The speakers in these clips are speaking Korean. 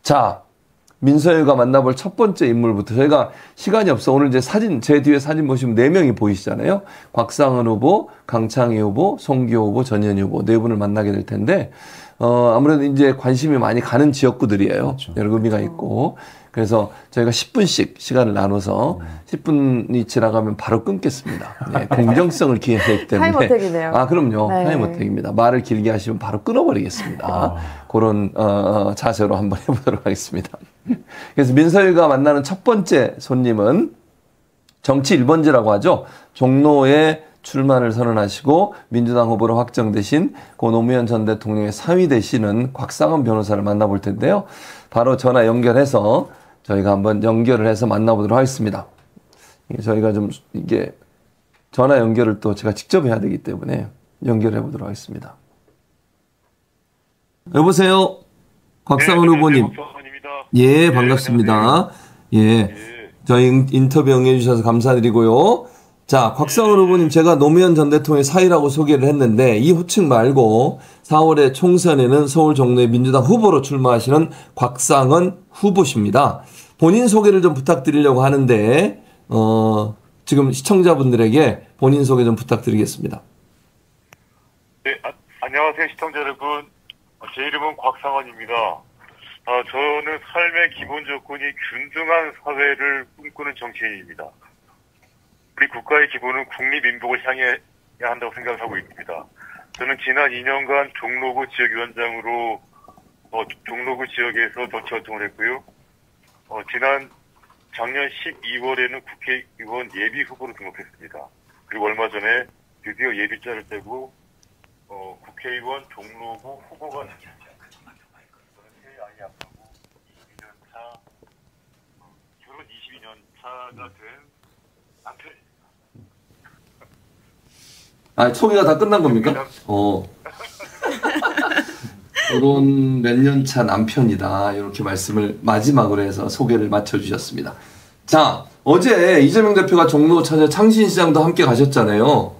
자, 민서열과 만나볼 첫 번째 인물부터 저희가 시간이 없어 오늘 이제 사진 제 뒤에 사진 보시면 4명이 보이시잖아요. 곽상은 후보, 강창희 후보, 송기호 후보, 전현희 후보 4분을 만나게 될 텐데 아무래도 이제 관심이 많이 가는 지역구들이에요. 그렇죠. 여러 의미가 있고 그래서 저희가 10분씩 시간을 나눠서 10분이 지나가면 바로 끊겠습니다. 네, 공정성을 기해야 때문에. 타임어택이네요. 아, 그럼요. 네. 타임어택입니다. 말을 길게 하시면 바로 끊어버리겠습니다. 그런 자세로 한번 해보도록 하겠습니다. 그래서 민서열과 만나는 첫 번째 손님은 정치 1번지라고 하죠. 종로에 출마를 선언하시고 민주당 후보로 확정되신 고 노무현 전 대통령의 사위 되시는 곽상은 변호사를 만나볼 텐데요. 바로 전화 연결해서 저희가 한번 연결을 해서 만나보도록 하겠습니다. 저희가 좀 이게 전화 연결을 또 제가 직접 해야 되기 때문에 연결해 보도록 하겠습니다. 여보세요? 곽상은 후보님. 예, 반갑습니다. 예. 저희 인터뷰 응해주셔서 감사드리고요. 자, 곽상은 후보님, 제가 노무현 전 대통령의 사위라고 소개를 했는데 이 호칭 말고 4월에 총선에는 서울 종로의 민주당 후보로 출마하시는 곽상은 후보십니다. 본인 소개를 좀 부탁드리려고 하는데 지금 시청자분들에게 본인 소개 좀 부탁드리겠습니다. 네, 안녕하세요 시청자 여러분. 제 이름은 곽상은입니다. 저는 삶의 기본 조건이 균등한 사회를 꿈꾸는 정치인입니다. 우리 국가의 기본은 국립민복을 향해야 한다고 생각하고 있습니다. 저는 지난 2년간 종로구 지역위원장으로 종로구 지역에서 정치 활동을 했고요. 작년 12월에는 국회의원 예비 후보로 등록했습니다. 그리고 얼마 전에 드디어 예비자를 떼고 국회의원 종로구 후보가 됐습니다. 저는 새 아이 아빠고 22년 차, 결혼 22년 차가 된 남편입니다. 아, 소개가 다 끝난 겁니까? 결혼 몇 년 차 남편이다. 이렇게 말씀을 마지막으로 해서 소개를 맞춰주셨습니다. 자, 어제 이재명 대표가 종로 찾아 창신시장도 함께 가셨잖아요.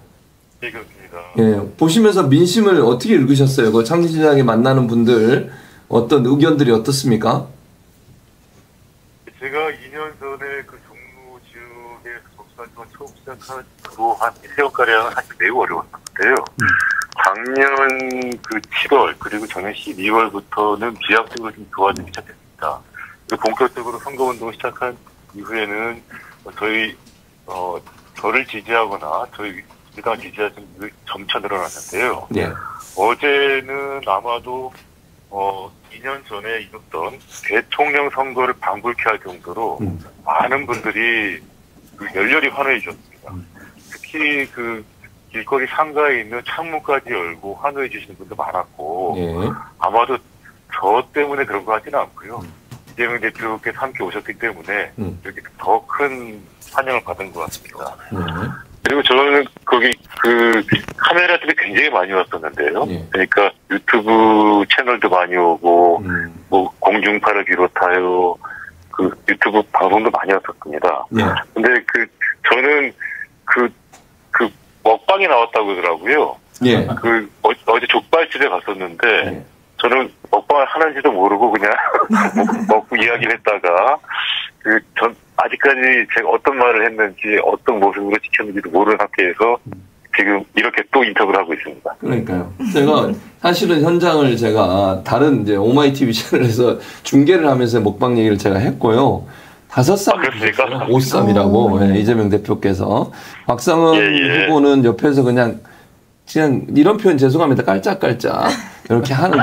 네, 그렇습니다. 예, 보시면서 민심을 어떻게 읽으셨어요? 그 창신시장에 만나는 분들 어떤 의견들이 어떻습니까? 제가 2년 전에 그 종로 지역에 접수활동을 처음 시작한 그 한 1개월가량은 사실 매우 어려웠는데요. 작년 그 7월 그리고 작년 12월부터는 비약적으로 좀 좋아지기 시작했습니다. 본격적으로 선거운동을 시작한 이후에는 저를 지지하거나 저희 민주당을 지지하는 분들이 점차 늘어났는데요. 네. 어제는 아마도 2년 전에 있었던 대통령 선거를 방불케 할 정도로 많은 분들이 열렬히 환호해 주셨습니다. 특히 그 길거리 상가에 있는 창문까지 열고 환호해 주시는 분도 많았고 네. 아마도 저 때문에 그런 것 같지는 않고요. 이재명 대표께서 함께 오셨기 때문에 이렇게 더 큰 환영을 받은 것 같습니다. 그리고 저는 거기 그 카메라들이 굉장히 많이 왔었는데요. 그러니까 유튜브 채널도 많이 오고 뭐 공중파를 비롯하여 그 유튜브 방송도 많이 왔었습니다. 근데 저는 그 먹방이 나왔다고 그러더라고요. 예. 어제 족발집에 갔었는데 저는 먹방을 하는지도 모르고 그냥 먹고 이야기를 했다가 전 아직까지 제가 어떤 말을 했는지 어떤 모습으로 지켰는지도 모르는 상태에서 지금 이렇게 또 인터뷰를 하고 있습니다. 그러니까요. 제가 사실은 현장을 제가 다른 이제 오마이TV 채널에서 중계를 하면서 먹방 얘기를 제가 했고요. 5쌈, 5쌈이라고 예, 이재명 대표께서 곽상은 후보는 옆에서 그냥 이런 표현 죄송합니다. 깔짝깔짝 이렇게 하는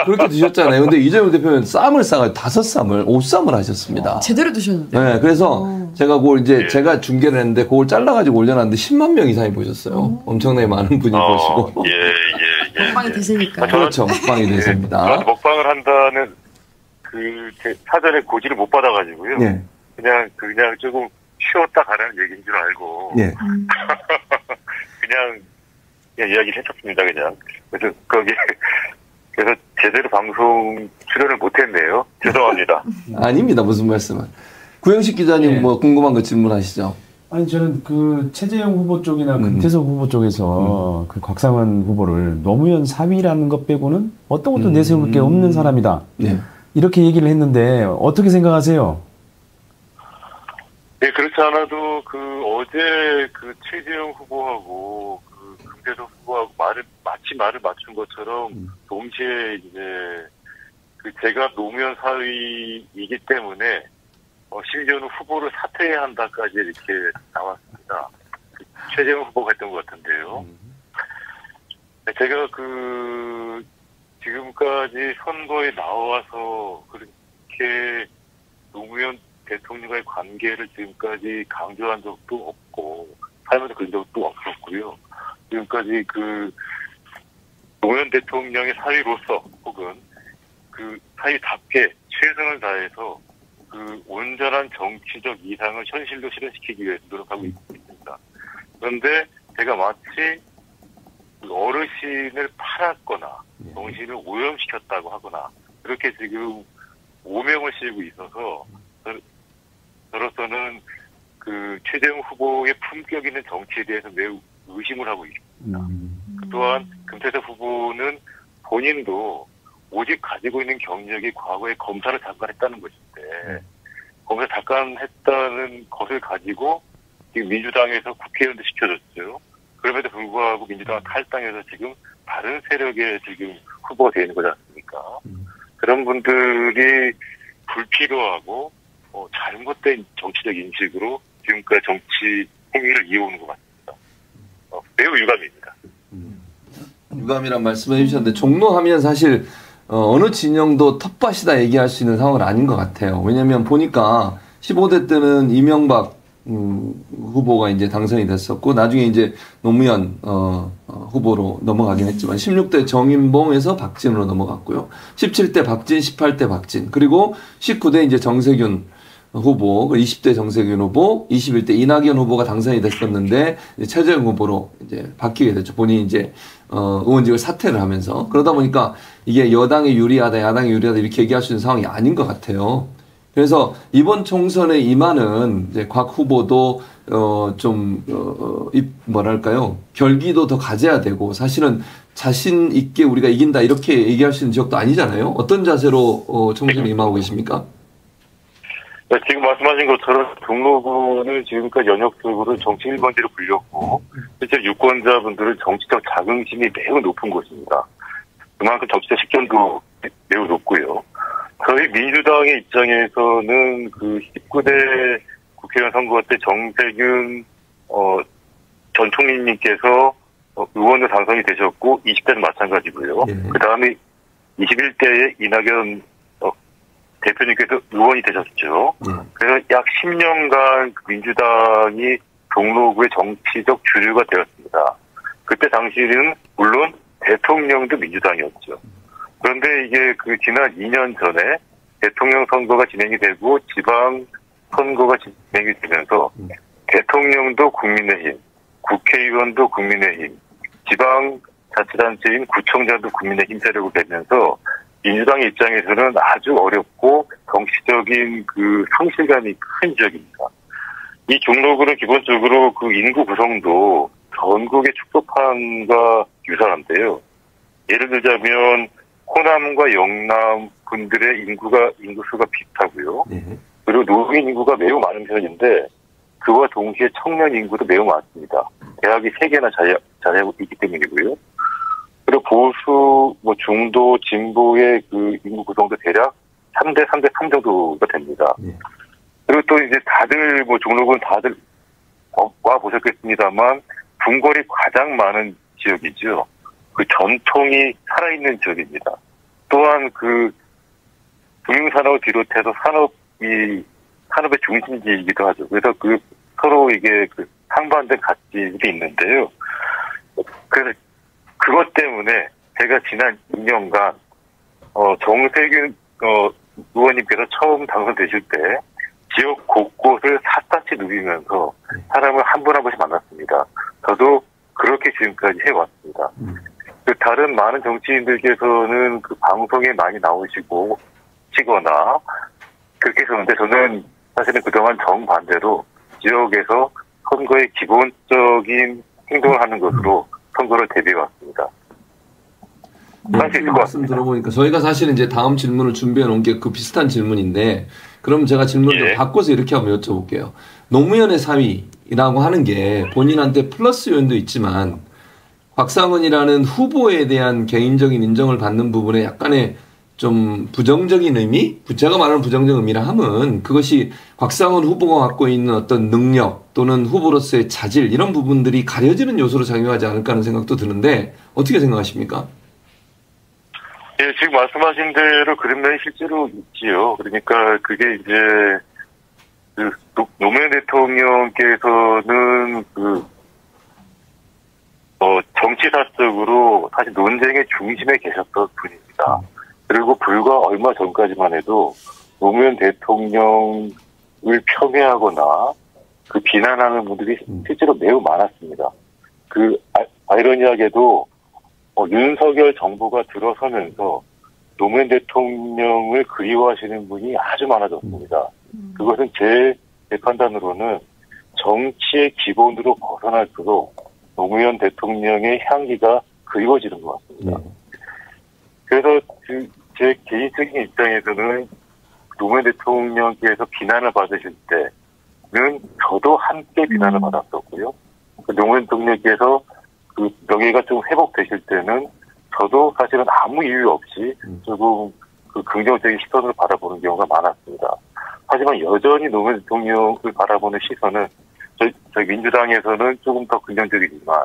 그렇게 드셨잖아요. 근데 이재명 대표는 쌈을 싸가지고 5쌈을 5쌈을 하셨습니다. 제대로 드셨는데. 네, 그래서 제가 그걸 이제 제가 중계를 했는데 그걸 잘라가지고 올려놨는데 10만 명 이상이 보셨어요. 엄청나게 많은 분이 보시고. 먹방이 대세니까. 그렇죠, 먹방이 대세입니다. 먹방을 한다는 제 사전에 고지를 못 받아가지고요. 그냥 조금 쉬었다 가라는 얘기인 줄 알고. 그냥 이야기를 했었습니다, 그냥. 그래서 제대로 방송 출연을 못했네요. 죄송합니다. 아닙니다, 무슨 말씀을. 구영식 기자님 뭐 궁금한 거 질문하시죠. 아니 저는 그 최재형 후보 쪽이나 금태섭 후보 쪽에서 그 곽상은 후보를 노무현 사위라는 것 빼고는 어떤 것도 내세울 게 없는 사람이다. 이렇게 얘기를 했는데 어떻게 생각하세요? 네, 그렇지 않아도 어제 최재형 후보하고 금태섭 후보하고 마치 말을 맞춘 것처럼 동시에 이제 제가 노무현 사위이기 때문에 심지어는 후보를 사퇴해야 한다까지 이렇게 나왔습니다. 최재형 후보가 했던 것 같은데요. 제가 지금까지 선거에 나와서 그렇게 노무현 대통령과의 관계를 지금까지 강조한 적도 없고, 살면서 그런 적도 없었고요. 지금까지 노무현 대통령의 사위로서 혹은 사위답게 최선을 다해서 온전한 정치적 이상을 현실로 실현시키기 위해서 노력하고 있습니다. 그런데 제가 마치 어르신을 팔았거나 정신을 오염시켰다고 하거나 그렇게 지금 오명을 씌우고 있어서 저로서는 최재형 후보의 품격 있는 정치에 대해서 매우 의심을 하고 있습니다. 또한 금태섭 후보는 본인도 오직 가지고 있는 경력이 과거에 검사를 잠깐 했다는 것인데 검사 잠깐 했다는 것을 가지고 지금 민주당에서 국회의원도 시켜줬어요. 그럼에도 불구하고 민주당은 탈당해서 지금 다른 세력의 지금 후보가 되는 거지 않습니까? 그런 분들이 불필요하고 잘못된 정치적 인식으로 지금까지 정치 행위를 이어오는 것 같습니다. 매우 유감입니다. 유감이란 말씀을 해주셨는데 종로하면 사실 어느 진영도 텃밭이다 얘기할 수 있는 상황은 아닌 것 같아요. 왜냐하면 보니까 15대 때는 이명박 후보가 이제 당선이 됐었고 나중에 이제 노무현 후보로 넘어가긴 했지만 16대 정인봉에서 박진으로 넘어갔고요. 17대 박진, 18대 박진, 그리고 19대 이제 정세균 후보, 20대 정세균 후보, 21대 이낙연 후보가 당선이 됐었는데 최재형 후보로 이제 바뀌게 됐죠. 본인이 이제 의원직을 사퇴를 하면서. 그러다 보니까 이게 여당에 유리하다, 야당에 유리하다 이렇게 얘기할 수 있는 상황이 아닌 것 같아요. 그래서 이번 총선에 임하는 이제 곽 후보도 뭐랄까요, 결기도 더 가져야 되고, 사실은 자신 있게 우리가 이긴다 이렇게 얘기할 수 있는 지역도 아니잖아요. 어떤 자세로 총선에 임하고 계십니까? 네, 지금 말씀하신 것처럼 종로구는 지금까지 연역적으로 정치 1번지로 불렸고 실제 유권자분들은 정치적 자긍심이 매우 높은 곳입니다. 그만큼 정치적 식견도 매우 높고요. 저희 민주당의 입장에서는 19대 국회의원 선거 때 정세균 전 총리님께서 의원으로 당선이 되셨고 20대는 마찬가지고요. 그 다음에 21대에 이낙연 대표님께서 의원이 되셨죠. 그래서 약 10년간 민주당이 종로구의 정치적 주류가 되었습니다. 그때 당시는 물론 대통령도 민주당이었죠. 그런데 이게 지난 2년 전에 대통령 선거가 진행이 되고 지방 선거가 진행이 되면서 대통령도 국민의힘, 국회의원도 국민의힘, 지방자치단체인 구청장도 국민의힘 세력으로 되면서 민주당의 입장에서는 아주 어렵고 정치적인 상실감이 큰 지역입니다. 이 종로구는 기본적으로 인구 구성도 전국의 축소판과 유사한데요. 예를 들자면 호남과 영남 분들의 인구수가 비슷하고요. 그리고 노인 인구가 매우 많은 편인데 그와 동시에 청년 인구도 매우 많습니다. 대학이 3개나 자리하고 있기 때문이고요. 그리고 보수, 중도, 진보의 인구 구성도 대략 3대 3 정도가 됩니다. 그리고 또 이제 다들, 종로구는 다들 와 보셨겠습니다만, 궁궐이 가장 많은 지역이죠. 전통이 살아있는 지역입니다. 또한 금융산업을 비롯해서 산업의 중심지이기도 하죠. 그래서 서로 이게 상반된 가치들이 있는데요. 그래서 그것 때문에 제가 지난 2년간 정세균 의원님께서 처음 당선되실 때 지역 곳곳을 샅샅이 누비면서 사람을 한 분 한 분씩 만났습니다. 저도 그렇게 지금까지 해왔습니다. 다른 많은 정치인들께서는 방송에 많이 나오시고 치거나 그렇게 했었는데 저는 사실은 그동안 정반대로 지역에서 선거의 기본적인 행동을 하는 것으로 선거를 대비해 왔습니다. 할 수 있을 것 말씀 같습니다. 들어보니까 저희가 사실은 이제 다음 질문을 준비해 놓은 게 그 비슷한 질문인데 그럼 제가 질문을 좀 바꿔서 이렇게 한번 여쭤볼게요. 노무현의 사위라고 하는 게 본인한테 플러스 요인도 있지만 곽상은이라는 후보에 대한 개인적인 인정을 받는 부분에 약간의 좀 부정적인 의미? 제가 말하는 부정적인 의미라 함은 그것이 곽상은 후보가 갖고 있는 어떤 능력 또는 후보로서의 자질 이런 부분들이 가려지는 요소로 작용하지 않을까 하는 생각도 드는데 어떻게 생각하십니까? 예, 지금 말씀하신 대로 그런 면이 실제로 있지요. 그러니까 그게 이제 그 노무현 대통령께서는 정치사적으로 사실 논쟁의 중심에 계셨던 분입니다. 그리고 불과 얼마 전까지만 해도 노무현 대통령을 폄훼하거나 그 비난하는 분들이 실제로 매우 많았습니다. 그 아이러니하게도 윤석열 정부가 들어서면서 노무현 대통령을 그리워하시는 분이 아주 많아졌습니다. 그것은 제 판단으로는 정치의 기본으로 벗어날수록 노무현 대통령의 향기가 그리워지는 것 같습니다. 그래서 제 개인적인 입장에서는 노무현 대통령께서 비난을 받으실 때는 저도 함께 비난을 받았었고요. 노무현 대통령께서 그 명예가 좀 회복되실 때는 저도 사실은 아무 이유 없이 조금 그 긍정적인 시선으로 바라보는 경우가 많았습니다. 하지만 여전히 노무현 대통령을 바라보는 시선은 저희 민주당에서는 조금 더 긍정적이지만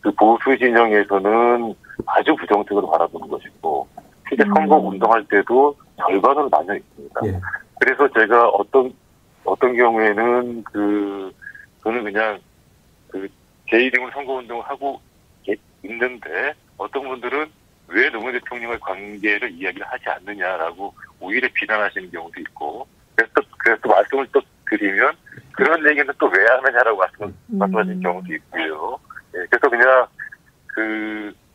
그 보수 진영에서는 아주 부정적으로 바라보는 것이고 실제 선거 운동할 때도 절반으로 나뉘어 있습니다. 예. 그래서 제가 어떤 경우에는 저는 그냥 제 이름으로 선거 운동을 하고 있는데 어떤 분들은 왜 노무현 대통령의 관계를 이야기를 하지 않느냐라고 오히려 비난하시는 경우도 있고 그래서 또 말씀을 또 드리면 그런 얘기는 또 왜 하느냐라고 말씀하시는 경우도 있고요. 예, 그래서 그냥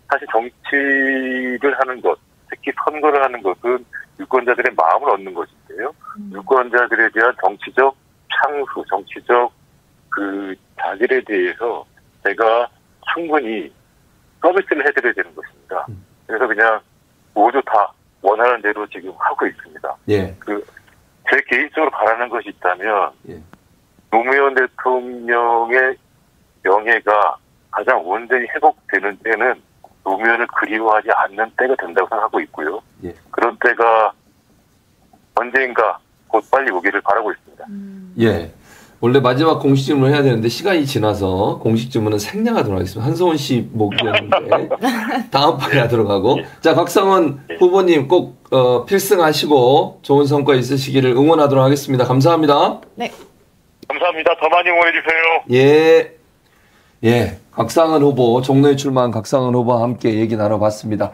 사실 정치를 하는 것, 특히 선거를 하는 것은 유권자들의 마음을 얻는 것인데요. 유권자들에 대한 정치적 창수, 정치적 자질에 대해서 제가 충분히 서비스를 해드려야 되는 것입니다. 그래서 그냥 모두 다 원하는 대로 지금 하고 있습니다. 예. 제 개인적으로 바라는 것이 있다면 노무현 대통령의 명예가 가장 온전히 회복되는 때는 노무현을 그리워하지 않는 때가 된다고 생각하고 있고요. 예. 그런 때가 언젠가 곧 빨리 오기를 바라고 있습니다. 예. 원래 마지막 공식 질문을 해야 되는데 시간이 지나서 공식 질문은 생략하도록 하겠습니다. 한성원 씨 목이었는데 다음번에 하도록 하고 자 곽상은 후보님 꼭 필승하시고 좋은 성과 있으시기를 응원하도록 하겠습니다. 감사합니다. 네. 감사합니다. 더 많이 응원해 주세요. 예. 예. 곽상은 후보 종로에 출마한 곽상은 후보와 함께 얘기 나눠봤습니다.